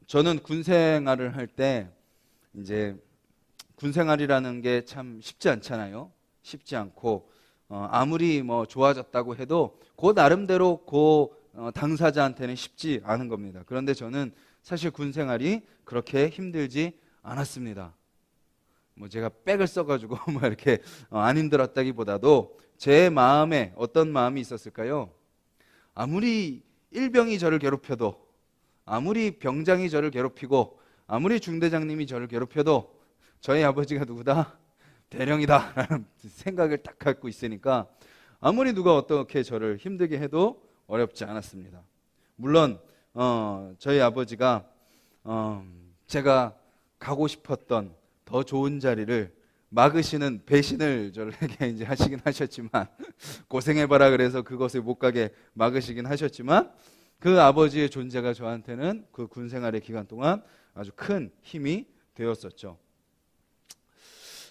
저는 군 생활을 할 때 이제 군 생활이라는 게 참 쉽지 않잖아요. 쉽지 않고 아무리 뭐 좋아졌다고 해도 그 나름대로 당사자한테는 쉽지 않은 겁니다. 그런데 저는 사실 군 생활이 그렇게 힘들지 않았습니다. 뭐 제가 백을 써가지고 뭐 이렇게 안 힘들었다기보다도 제 마음에 어떤 마음이 있었을까요? 아무리 일병이 저를 괴롭혀도, 아무리 병장이 저를 괴롭히고, 아무리 중대장님이 저를 괴롭혀도 저희 아버지가 누구다? 대령이다 라는 생각을 딱 갖고 있으니까 아무리 누가 어떻게 저를 힘들게 해도 어렵지 않았습니다. 물론 저희 아버지가 제가 가고 싶었던 더 좋은 자리를 막으시는 배신을 저에게 이제 하시긴 하셨지만, 고생해봐라 그래서 그것을 못 가게 막으시긴 하셨지만, 그 아버지의 존재가 저한테는 그 군 생활의 기간 동안 아주 큰 힘이 되었었죠.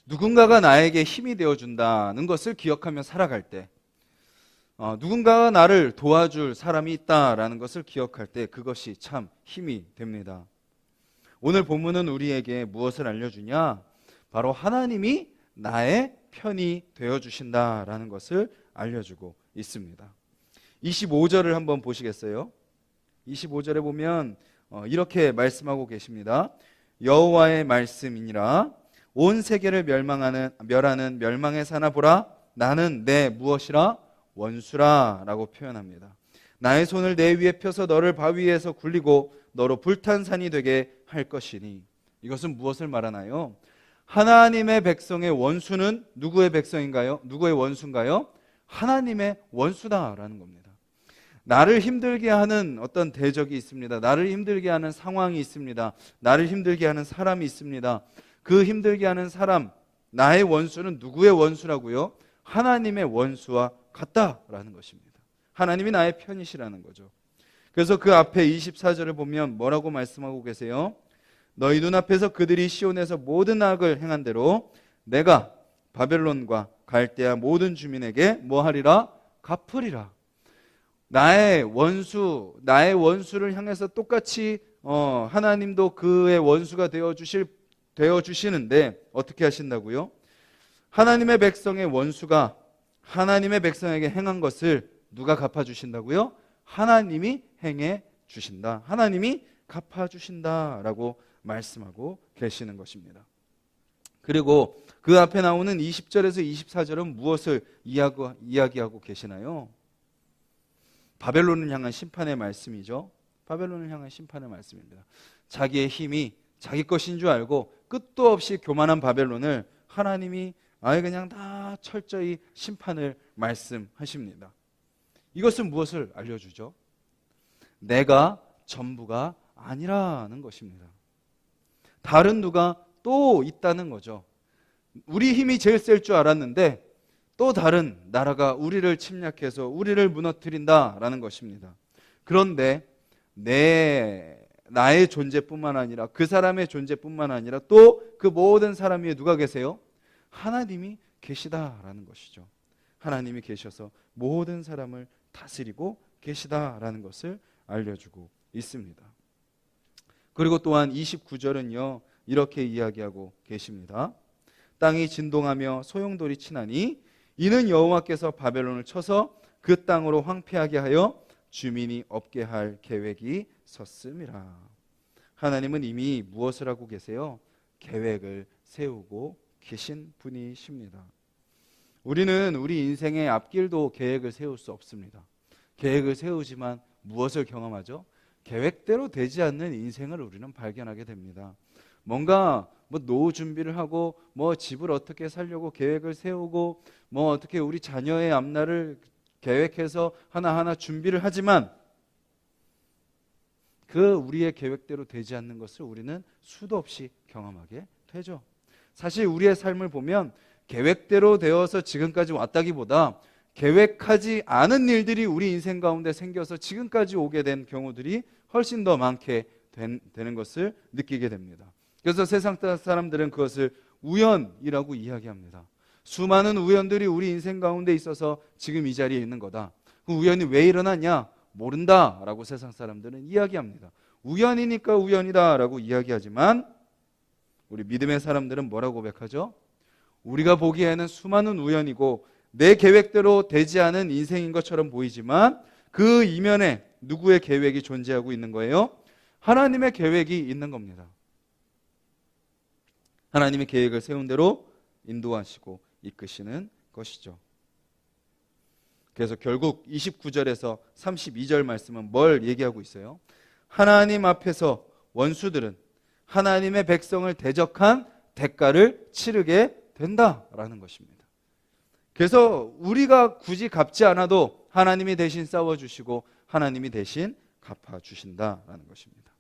누군가가 나에게 힘이 되어준다는 것을 기억하며 살아갈 때, 누군가가 나를 도와줄 사람이 있다라는 것을 기억할 때 그것이 참 힘이 됩니다. 오늘 본문은 우리에게 무엇을 알려주냐? 바로 하나님이 나의 편이 되어주신다라는 것을 알려주고 있습니다. 25절을 한번 보시겠어요? 25절에 보면 이렇게 말씀하고 계십니다. 여호와의 말씀이니라. 온 세계를 멸하는 멸망의 사나 보라. 나는 내 무엇이라? 원수라 라고 표현합니다. 나의 손을 내 위에 펴서 너를 바위에서 굴리고 너로 불탄 산이 되게 할 것이니. 이것은 무엇을 말하나요? 하나님의 백성의 원수는 누구의 백성인가요? 누구의 원수인가요? 하나님의 원수다라는 겁니다. 나를 힘들게 하는 어떤 대적이 있습니다. 나를 힘들게 하는 상황이 있습니다. 나를 힘들게 하는 사람이 있습니다. 그 힘들게 하는 사람, 나의 원수는 누구의 원수라고요? 하나님의 원수와 같다라는 것입니다. 하나님이 나의 편이시라는 거죠. 그래서 그 앞에 24절을 보면 뭐라고 말씀하고 계세요? 너희 눈앞에서 그들이 시온에서 모든 악을 행한 대로 내가 바벨론과 갈대아 모든 주민에게 뭐 하리라? 갚으리라. 나의 원수를 향해서 똑같이 하나님도 그의 원수가 되어주시는데 어떻게 하신다고요? 하나님의 백성의 원수가 하나님의 백성에게 행한 것을 누가 갚아주신다고요? 하나님이 행해 주신다. 하나님이 갚아주신다라고 말씀하고 계시는 것입니다. 그리고 그 앞에 나오는 20절에서 24절은 무엇을 이야기하고 계시나요? 바벨론을 향한 심판의 말씀이죠. 바벨론을 향한 심판의 말씀입니다. 자기의 힘이 자기 것인 줄 알고 끝도 없이 교만한 바벨론을 하나님이 아예 그냥 다 철저히 심판을 말씀하십니다. 이것은 무엇을 알려주죠? 내가 전부가 아니라는 것입니다. 다른 누가 또 있다는 거죠. 우리 힘이 제일 셀 줄 알았는데 또 다른 나라가 우리를 침략해서 우리를 무너뜨린다라는 것입니다. 그런데 나의 존재뿐만 아니라 그 사람의 존재뿐만 아니라 또 그 모든 사람 위에 누가 계세요? 하나님이 계시다라는 것이죠. 하나님이 계셔서 모든 사람을 다스리고 계시다라는 것을 알려주고 있습니다. 그리고 또한 29절은요 이렇게 이야기하고 계십니다. 땅이 진동하며 소용돌이 치나니 이는 여호와께서 바벨론을 쳐서 그 땅으로 황폐하게 하여 주민이 없게 할 계획이 섰음이라. 하나님은 이미 무엇을 하고 계세요? 계획을 세우고 계신 분이십니다. 우리는 우리 인생의 앞길도 계획을 세울 수 없습니다. 계획을 세우지만 무엇을 경험하죠? 계획대로 되지 않는 인생을 우리는 발견하게 됩니다. 뭔가 노후 준비를 하고 집을 어떻게 살려고 계획을 세우고 어떻게 우리 자녀의 앞날을 계획해서 하나하나 준비를 하지만 그 우리의 계획대로 되지 않는 것을 우리는 수도 없이 경험하게 되죠. 사실 우리의 삶을 보면 계획대로 되어서 지금까지 왔다기보다 계획하지 않은 일들이 우리 인생 가운데 생겨서 지금까지 오게 된 경우들이 훨씬 더 많게 되는 것을 느끼게 됩니다. 그래서 세상 사람들은 그것을 우연이라고 이야기합니다. 수많은 우연들이 우리 인생 가운데 있어서 지금 이 자리에 있는 거다. 그 우연이 왜 일어났냐? 모른다라고 세상 사람들은 이야기합니다. 우연이니까 우연이다라고 이야기하지만 우리 믿음의 사람들은 뭐라고 고백하죠? 우리가 보기에는 수많은 우연이고 내 계획대로 되지 않은 인생인 것처럼 보이지만 그 이면에 누구의 계획이 존재하고 있는 거예요? 하나님의 계획이 있는 겁니다. 하나님의 계획을 세운 대로 인도하시고 이끄시는 것이죠. 그래서 결국 29절에서 32절 말씀은 뭘 얘기하고 있어요? 하나님 앞에서 원수들은 하나님의 백성을 대적한 대가를 치르게 된다라는 것입니다. 그래서 우리가 굳이 갚지 않아도 하나님이 대신 싸워주시고 하나님이 대신 갚아주신다라는 것입니다.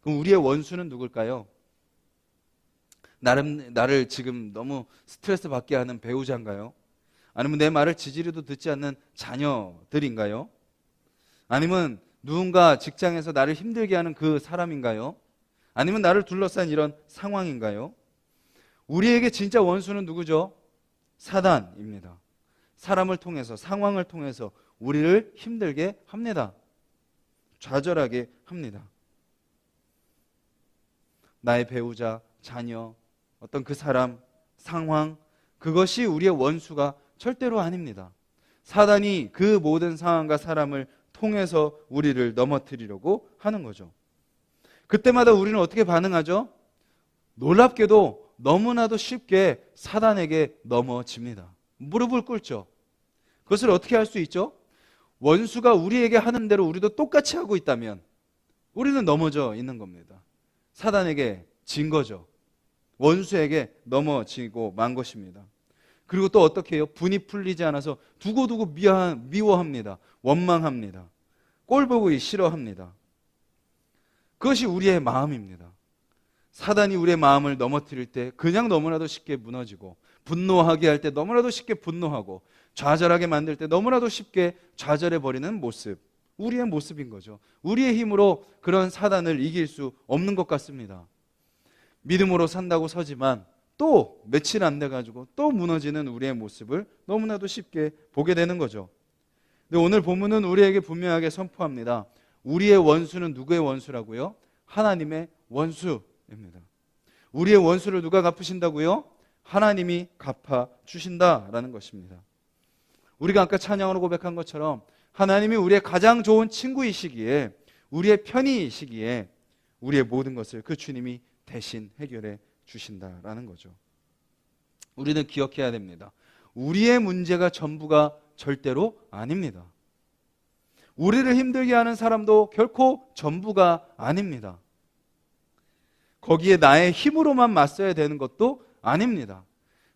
그럼 우리의 원수는 누굴까요? 나를 지금 너무 스트레스 받게 하는 배우자인가요? 아니면 내 말을 지지리도 듣지 않는 자녀들인가요? 아니면 누군가 직장에서 나를 힘들게 하는 그 사람인가요? 아니면 나를 둘러싼 이런 상황인가요? 우리에게 진짜 원수는 누구죠? 사단입니다. 사람을 통해서, 상황을 통해서 우리를 힘들게 합니다. 좌절하게 합니다. 나의 배우자, 자녀, 어떤 그 사람, 상황, 그것이 우리의 원수가 절대로 아닙니다. 사단이 그 모든 상황과 사람을 통해서 우리를 넘어뜨리려고 하는 거죠. 그때마다 우리는 어떻게 반응하죠? 놀랍게도 너무나도 쉽게 사단에게 넘어집니다. 무릎을 꿇죠. 그것을 어떻게 할 수 있죠? 원수가 우리에게 하는 대로 우리도 똑같이 하고 있다면 우리는 넘어져 있는 겁니다. 사단에게 진 거죠. 원수에게 넘어지고 만 것입니다. 그리고 또 어떻게 해요? 분이 풀리지 않아서 두고두고 미워합니다. 원망합니다. 꼴 보기 싫어합니다. 그것이 우리의 마음입니다. 사단이 우리의 마음을 넘어뜨릴 때 그냥 너무나도 쉽게 무너지고, 분노하게 할 때 너무나도 쉽게 분노하고, 좌절하게 만들 때 너무나도 쉽게 좌절해버리는 모습, 우리의 모습인 거죠. 우리의 힘으로 그런 사단을 이길 수 없는 것 같습니다. 믿음으로 산다고 서지만 또 며칠 안 돼가지고 또 무너지는 우리의 모습을 너무나도 쉽게 보게 되는 거죠. 근데 오늘 본문은 우리에게 분명하게 선포합니다. 우리의 원수는 누구의 원수라고요? 하나님의 원수입니다. 우리의 원수를 누가 갚으신다고요? 하나님이 갚아주신다라는 것입니다. 우리가 아까 찬양으로 고백한 것처럼 하나님이 우리의 가장 좋은 친구이시기에, 우리의 편이시기에 우리의 모든 것을 그 주님이 대신 해결해 주신다라는 거죠. 우리는 기억해야 됩니다. 우리의 문제가 전부가 절대로 아닙니다. 우리를 힘들게 하는 사람도 결코 전부가 아닙니다. 거기에 나의 힘으로만 맞서야 되는 것도 아닙니다.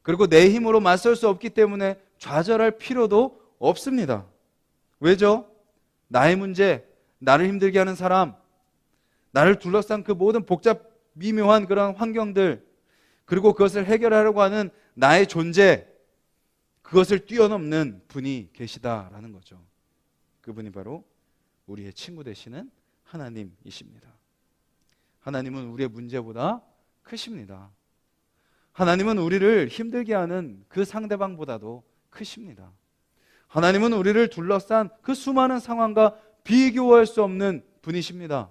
그리고 내 힘으로 맞설 수 없기 때문에 좌절할 필요도 없습니다. 왜죠? 나의 문제, 나를 힘들게 하는 사람, 나를 둘러싼 그 모든 미묘한 그런 환경들, 그리고 그것을 해결하려고 하는 나의 존재, 그것을 뛰어넘는 분이 계시다라는 거죠. 그분이 바로 우리의 친구 되시는 하나님이십니다. 하나님은 우리의 문제보다 크십니다. 하나님은 우리를 힘들게 하는 그 상대방보다도 크십니다. 하나님은 우리를 둘러싼 그 수많은 상황과 비교할 수 없는 분이십니다.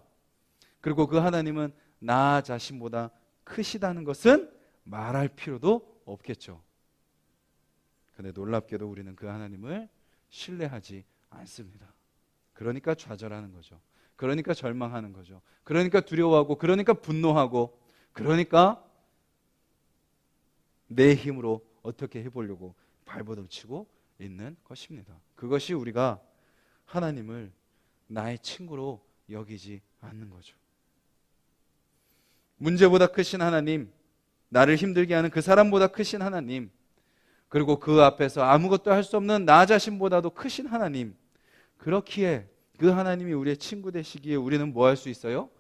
그리고 그 하나님은 나 자신보다 크시다는 것은 말할 필요도 없겠죠. 그런데 놀랍게도 우리는 그 하나님을 신뢰하지 않습니다. 그러니까 좌절하는 거죠. 그러니까 절망하는 거죠. 그러니까 두려워하고, 그러니까 분노하고, 그러니까 내 힘으로 어떻게 해보려고 발버둥치고 있는 것입니다. 그것이 우리가 하나님을 나의 친구로 여기지 않는 거죠. 문제보다 크신 하나님, 나를 힘들게 하는 그 사람보다 크신 하나님, 그리고 그 앞에서 아무것도 할 수 없는 나 자신보다도 크신 하나님, 그렇기에 그 하나님이 우리의 친구 되시기에 우리는 뭐 할 수 있어요?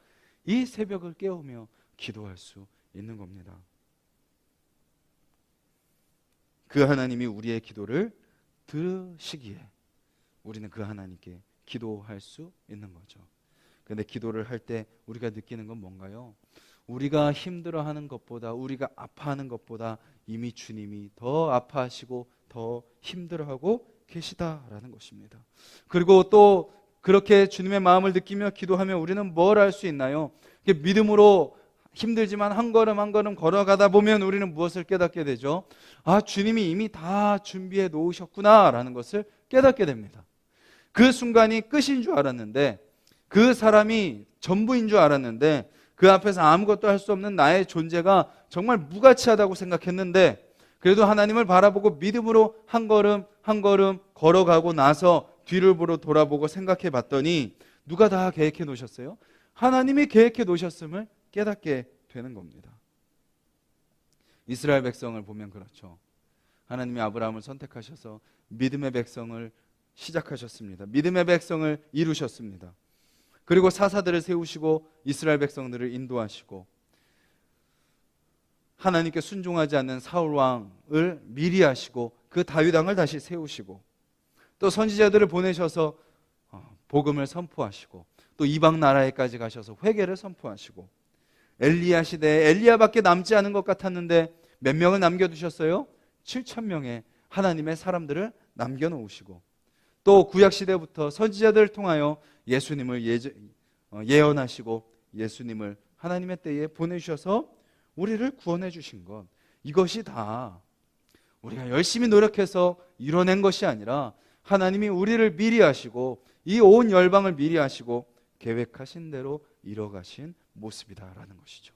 이 새벽을 깨우며 기도할 수 있는 겁니다. 그 하나님이 우리의 기도를 들으시기에 우리는 그 하나님께 기도할 수 있는 거죠. 그런데 기도를 할 때 우리가 느끼는 건 뭔가요? 우리가 힘들어하는 것보다, 우리가 아파하는 것보다 이미 주님이 더 아파하시고 더 힘들어하고 계시다라는 것입니다. 그리고 또 그렇게 주님의 마음을 느끼며 기도하며 우리는 뭘 할 수 있나요? 믿음으로 힘들지만 한 걸음 한 걸음 걸어가다 보면 우리는 무엇을 깨닫게 되죠? 아, 주님이 이미 다 준비해 놓으셨구나 라는 것을 깨닫게 됩니다. 그 순간이 끝인 줄 알았는데, 그 사람이 전부인 줄 알았는데, 그 앞에서 아무것도 할 수 없는 나의 존재가 정말 무가치하다고 생각했는데, 그래도 하나님을 바라보고 믿음으로 한 걸음 한 걸음 걸어가고 나서 뒤를 보러 돌아보고 생각해 봤더니 누가 다 계획해 놓으셨어요? 하나님이 계획해 놓으셨음을 깨닫게 되는 겁니다. 이스라엘 백성을 보면 그렇죠. 하나님이 아브라함을 선택하셔서 믿음의 백성을 시작하셨습니다. 믿음의 백성을 이루셨습니다. 그리고 사사들을 세우시고 이스라엘 백성들을 인도하시고, 하나님께 순종하지 않는 사울 왕을 미리 하시고 그 다윗 왕을 다시 세우시고, 또 선지자들을 보내셔서 복음을 선포하시고, 또 이방 나라에까지 가셔서 회개를 선포하시고, 엘리야 시대에 엘리야밖에 남지 않은 것 같았는데 몇 명을 남겨두셨어요? 7,000명의 하나님의 사람들을 남겨놓으시고, 또 구약 시대부터 선지자들을 통하여 예수님을 예언하시고 예수님을 하나님의 때에 보내주셔서 우리를 구원해 주신 것, 이것이 다 우리가 열심히 노력해서 이뤄낸 것이 아니라 하나님이 우리를 미리 하시고 이 온 열방을 미리 하시고 계획하신 대로 이뤄가신 모습이다라는 것이죠.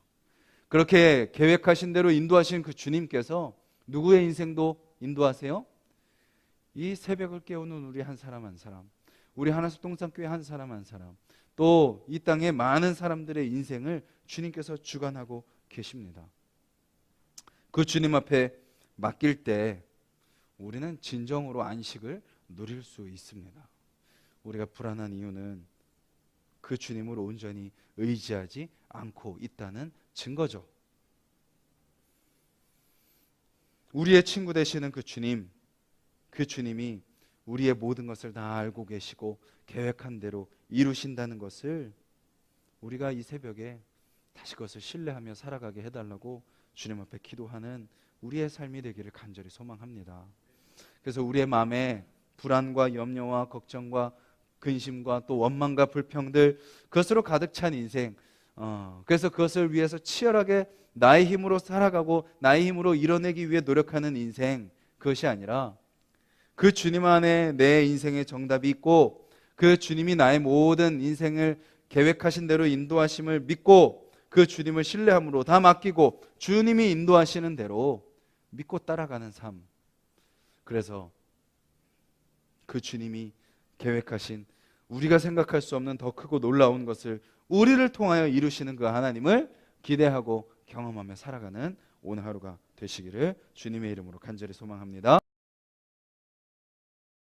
그렇게 계획하신 대로 인도하신 그 주님께서 누구의 인생도 인도하세요? 이 새벽을 깨우는 우리 한 사람 한 사람, 우리 하나씩 동산교회 한 사람 한 사람, 또 이 땅의 많은 사람들의 인생을 주님께서 주관하고 계십니다. 그 주님 앞에 맡길 때 우리는 진정으로 안식을 누릴 수 있습니다. 우리가 불안한 이유는 그 주님을 온전히 의지하지 않고 있다는 증거죠. 우리의 친구 되시는 그 주님, 그 주님이 우리의 모든 것을 다 알고 계시고 계획한 대로 이루신다는 것을 우리가 이 새벽에 다시 그것을 신뢰하며 살아가게 해달라고 주님 앞에 기도하는 우리의 삶이 되기를 간절히 소망합니다. 그래서 우리의 마음에 불안과 염려와 걱정과 근심과 또 원망과 불평들, 그것으로 가득 찬 인생, 그래서 그것을 위해서 치열하게 나의 힘으로 살아가고 나의 힘으로 이뤄내기 위해 노력하는 인생, 그것이 아니라 그 주님 안에 내 인생의 정답이 있고 그 주님이 나의 모든 인생을 계획하신 대로 인도하심을 믿고 그 주님을 신뢰함으로 다 맡기고 주님이 인도하시는 대로 믿고 따라가는 삶. 그래서 그 주님이 계획하신 우리가 생각할 수 없는 더 크고 놀라운 것을 우리를 통하여 이루시는 그 하나님을 기대하고 경험하며 살아가는 오늘 하루가 되시기를 주님의 이름으로 간절히 소망합니다.